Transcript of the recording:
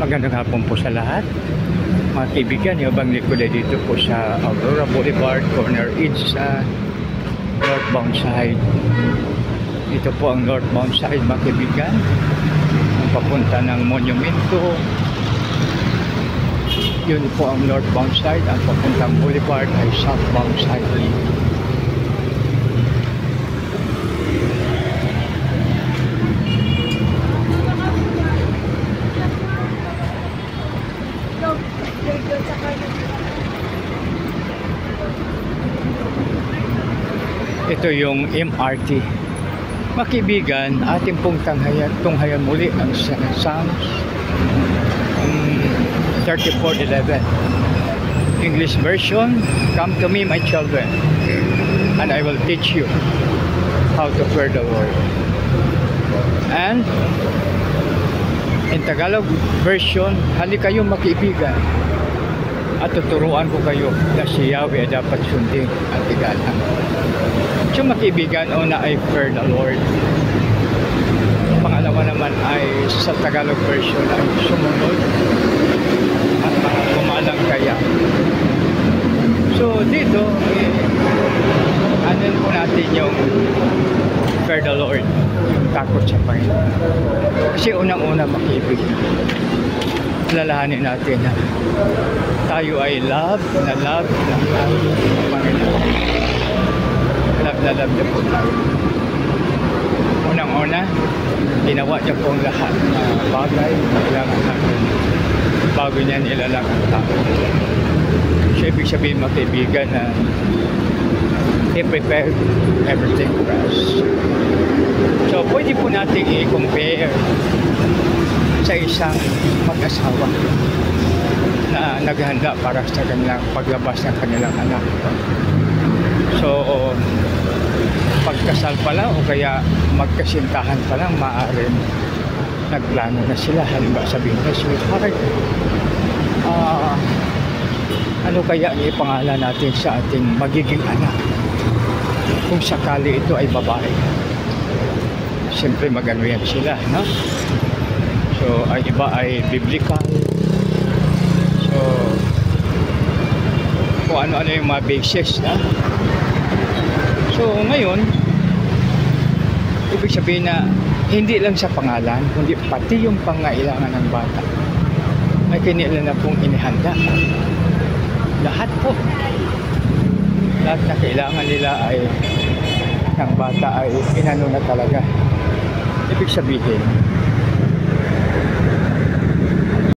Magandang hapon po sa lahat. Mga kaibigan, yung bang Nicolay dito po sa Aurora Boulevard, corner edge sa northbound side. Ito po ang northbound side, mga kaibigan. Ang papunta ng Monumento. Yun po ang northbound side. Ang papuntang Boulevard ay southbound side. Ito yung MRT. Mga kaibigan, ating pong tunghayan muli ang Psalms 34:11. English version, "Come to me, my children, and I will teach you how to fear the Lord." And in Tagalog version, "Halika kayo mga kaibigan, at tuturuan ko kayo na si Yahweh ay dapat sundin at igalang." So mga kaibigan, una ay fear the Lord. Pangalawa naman ay sa Tagalog version ay sumunod at kumalang kaya. So dito, anin po natin yung fear the Lord, yung takot sa Panginoon. Kasi unang-una mga kaibigan, lalahanin natin na tayo ay love ng Panginoon. Love na po tayo. Unang-una, ginawa niya po ang lahat na bagay na kailangan natin bago niya nilalang ang tao. So ibig sabihin mga kaibigan na He prepared everything for us. So pwede po natin i-compare sa isang mag-asawa na naghanda para sa kanilang paglabas ng kanilang anak. So pagkasal pa lang o kaya magkasintahan pa lang, maaaring nagplano na sila. Halimbawa sabihin na, "Sweetheart, ano kaya ipangalan natin sa ating magiging anak kung sakali ito ay babae?" Siyempre magano yan sila, no? So ang iba ay biblical. So kung ano-ano yung mga basis na. So ngayon, ibig sabihin na hindi lang sa pangalan, kundi pati yung pangailangan ng bata ay kanila na pong inihanda. Lahat po. Lahat na kailangan nila ay ng bata ay inano na talaga. Ibig sabihin,